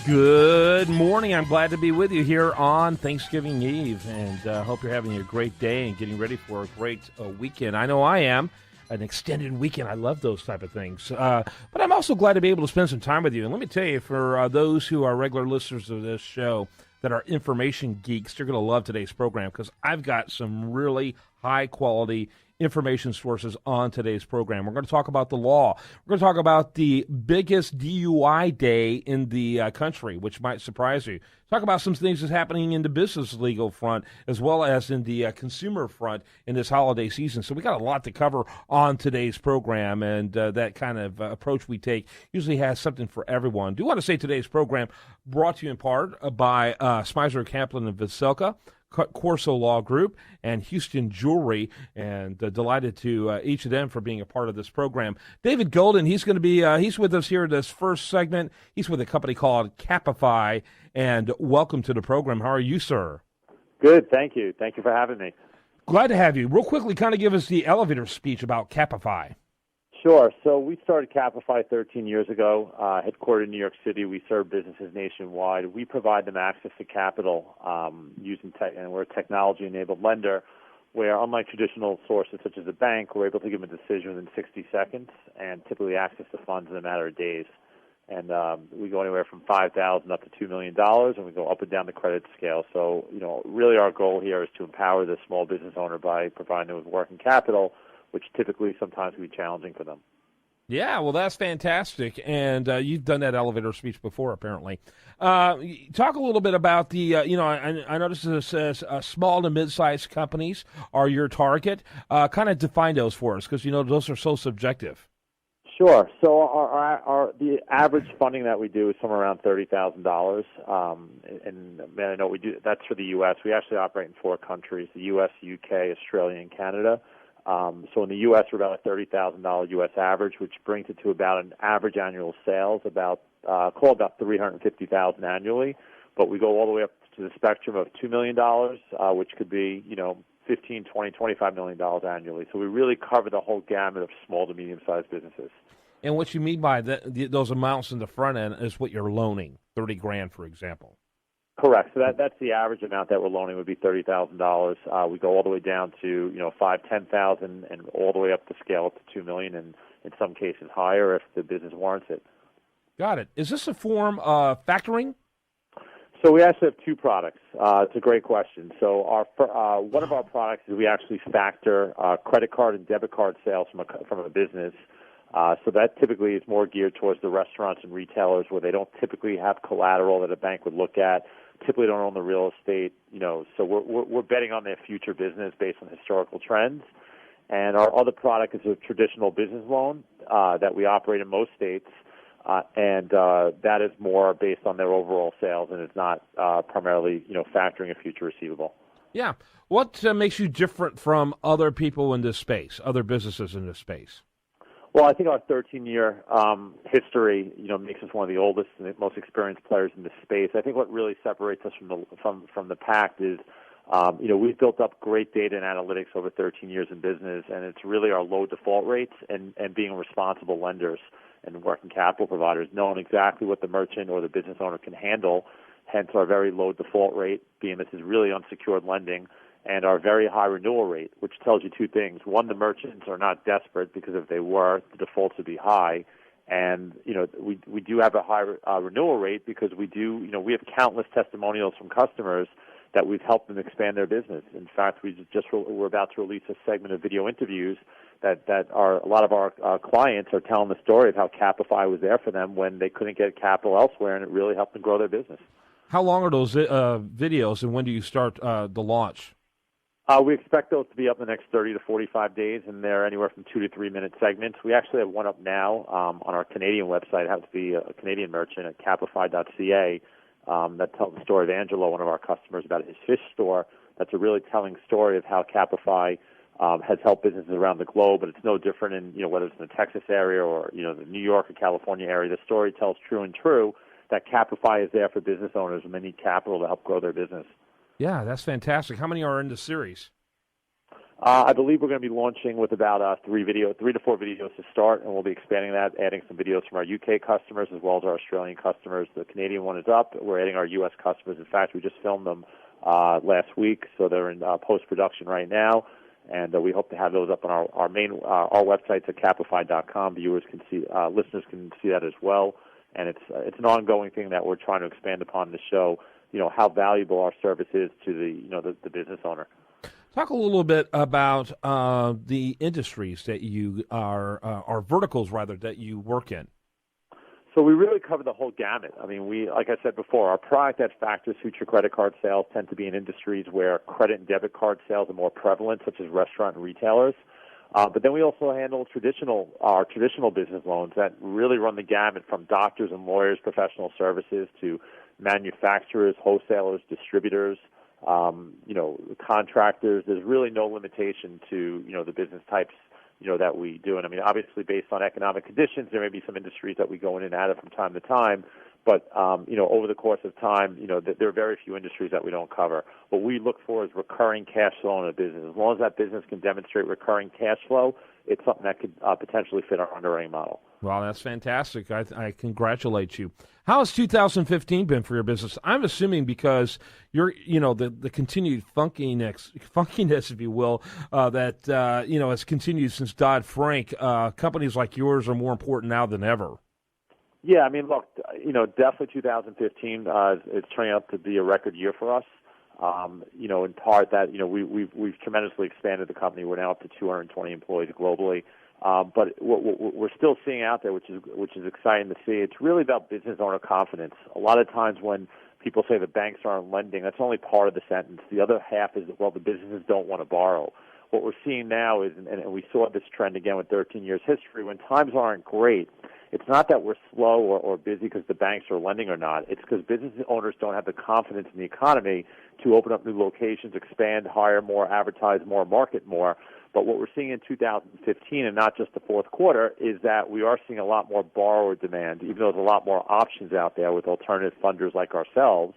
Good morning. I'm glad to be with you here on Thanksgiving Eve, and hope you're having a great day and getting ready for a great weekend. I know I am. An extended weekend. I love those type of things. But I'm also glad to be able to spend some time with you. And let me tell you, for those who are regular listeners of this show that are information geeks, you're going to love today's program because I've got some really high-quality information sources on today's program. We're going to talk about the law. We're going to talk about the biggest DUI day in the country, which might surprise you. Talk about some things that's happening in the business legal front as well as in the consumer front in this holiday season. So we got a lot to cover on today's program, and that kind of approach we take usually has something for everyone. Do want to say today's program brought to you in part by Smizer, Kaplan, and Veselka, Corso Law Group, and Houston Jewelry, and delighted to each of them for being a part of this program. David Goldin, he's going to be he's with us here in this first segment. He's with a company called Capify, and welcome to the program. How are you, sir? Good, thank you. Thank you for having me. Glad to have you. Real quickly, kind of give us the elevator speech about Capify. Sure. So we started Capify 13 years ago, headquartered in New York City. We serve businesses nationwide. We provide them access to capital using tech, and we're a technology-enabled lender where, unlike traditional sources such as a bank, we're able to give them a decision within 60 seconds and typically access the funds in a matter of days. And we go anywhere from $5,000 up to $2 million, and we go up and down the credit scale. So, really our goal here is to empower the small business owner by providing them with working capital, which typically sometimes can be challenging for them. Yeah, well, that's fantastic, and you've done that elevator speech before, apparently. Talk a little bit about the, I noticed it says small to mid-sized companies are your target. Kind of define those for us, because, those are so subjective. Sure. So the average funding that we do is somewhere around $30,000, and I know we do. That's for the U.S. We actually operate in 4 countries: the U.S., UK, Australia, and Canada. So in the U.S., we're about a $30,000 U.S. average, which brings it to about an average annual sales about $350,000 annually. But we go all the way up to the spectrum of $2 million, which could be $15, $20, $25 million annually. So we really cover the whole gamut of small to medium-sized businesses. And what you mean by those amounts in the front end is what you're loaning, $30,000, for example. Correct. So that's the average amount that we're loaning would be $30,000. We go all the way down to $5,000, $10,000, and all the way up the scale up to $2 million, and in some cases higher if the business warrants it. Got it. Is this a form of factoring? So we actually have 2 products. It's a great question. So one of our products is we actually factor credit card and debit card sales from a business. So that typically is more geared towards the restaurants and retailers where they don't typically have collateral that a bank would look at, typically don't own the real estate, so we're betting on their future business based on historical trends. And our other product is a traditional business loan that we operate in most states, and that is more based on their overall sales, and it's not primarily, factoring a future receivable. Yeah. What makes you different from other people in this space, other businesses in this space? Well, I think our 13-year history, makes us one of the oldest and most experienced players in this space. I think what really separates us from the pack is, we've built up great data and analytics over 13 years in business, and it's really our low default rates and being responsible lenders and working capital providers, knowing exactly what the merchant or the business owner can handle, hence our very low default rate, being this is really unsecured lending, and our very high renewal rate, which tells you 2 things. One, the merchants are not desperate, because if they were, the defaults would be high. And, we do have a high renewal rate because we have countless testimonials from customers that we've helped them expand their business. In fact, we're about to release a segment of video interviews that a lot of our clients are telling the story of how Capify was there for them when they couldn't get capital elsewhere, and it really helped them grow their business. How long are those videos, and when do you start the launch? We expect those to be up in the next 30 to 45 days, and they're anywhere from 2 to 3 minute segments. We actually have one up now on our Canadian website. It has to be a Canadian merchant at capify.ca that tells the story of Angelo, one of our customers, about his fish store. That's a really telling story of how Capify has helped businesses around the globe, but it's no different in whether it's in the Texas area or the New York or California area. The story tells true that Capify is there for business owners when they need capital to help grow their business. Yeah, that's fantastic. How many are in the series? I believe we're going to be launching with about 3 to 4 videos to start, and we'll be expanding that, adding some videos from our UK customers as well as our Australian customers. The Canadian one is up. We're adding our US customers. In fact, we just filmed them last week, so they're in post-production right now, and we hope to have those up on our websites at Capify.com. Viewers can see, listeners can see that as well, and it's an ongoing thing that we're trying to expand upon to show, how valuable our service is to the business owner. Talk a little bit about the industries that you are verticals rather that you work in. So we really cover the whole gamut. I mean, like I said before, our product that factors future credit card sales tend to be in industries where credit and debit card sales are more prevalent, such as restaurant and retailers. But then we also handle our traditional business loans that really run the gamut from doctors and lawyers, professional services, to manufacturers, wholesalers, distributors, contractors. There's really no limitation to, the business types, that we do. And I mean, obviously based on economic conditions, there may be some industries that we go in and out of from time to time. But, over the course of time, there are very few industries that we don't cover. What we look for is recurring cash flow in a business. As long as that business can demonstrate recurring cash flow, it's something that could potentially fit our underwriting model. Well, that's fantastic. I congratulate you. How has 2015 been for your business? I'm assuming because you're, the continued funkiness, if you will, that has continued since Dodd-Frank. Companies like yours are more important now than ever. Yeah, I mean, look, definitely 2015 is turning out to be a record year for us. In part that we've tremendously expanded the company. We're now up to 220 employees globally. But what we're still seeing out there, which is exciting to see, it's really about business owner confidence. A lot of times when people say the banks aren't lending, that's only part of the sentence. The other half is, well, the businesses don't want to borrow. What we're seeing now is, and we saw this trend again with 13 years history, when times aren't great, it's not that we're slow or busy because the banks are lending or not. It's because business owners don't have the confidence in the economy to open up new locations, expand, hire more, advertise more, market more. But what we're seeing in 2015, and not just the fourth quarter, is that we are seeing a lot more borrower demand, even though there's a lot more options out there with alternative funders like ourselves.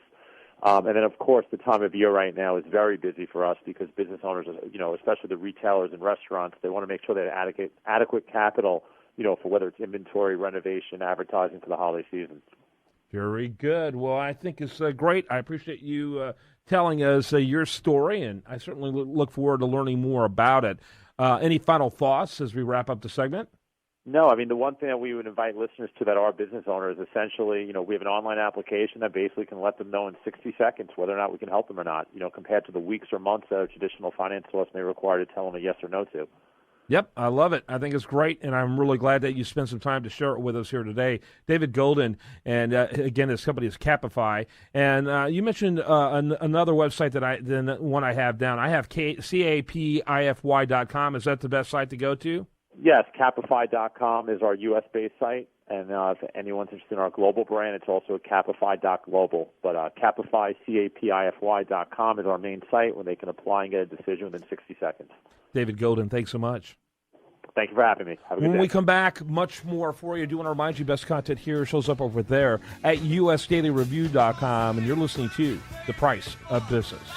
And then, of course, the time of year right now is very busy for us because business owners, especially the retailers and restaurants, they want to make sure they have adequate capital, for whether it's inventory, renovation, advertising for the holiday season. Very good. Well, I think it's great. I appreciate you telling us your story, and I certainly look forward to learning more about it. Any final thoughts as we wrap up the segment? No, I mean, the one thing that we would invite listeners to that are business owners, essentially, we have an online application that basically can let them know in 60 seconds whether or not we can help them or not, compared to the weeks or months that a traditional finance source may require to tell them a yes or no to. Yep, I love it. I think it's great, and I'm really glad that you spent some time to share it with us here today. David Goldin, and again, his company is Capify. And you mentioned another website than one I have down. I have Capify.com. Is that the best site to go to? Yes, Capify.com is our U.S.-based site, and if anyone's interested in our global brand, it's also Capify.global. But Capify, Capify.com is our main site where they can apply and get a decision within 60 seconds. David Goldin, thanks so much. Thank you for having me. Have a good day. When we come back, much more for you. I do want to remind you, best content here shows up over there at usdailyreview.com, and you're listening to The Price of Business.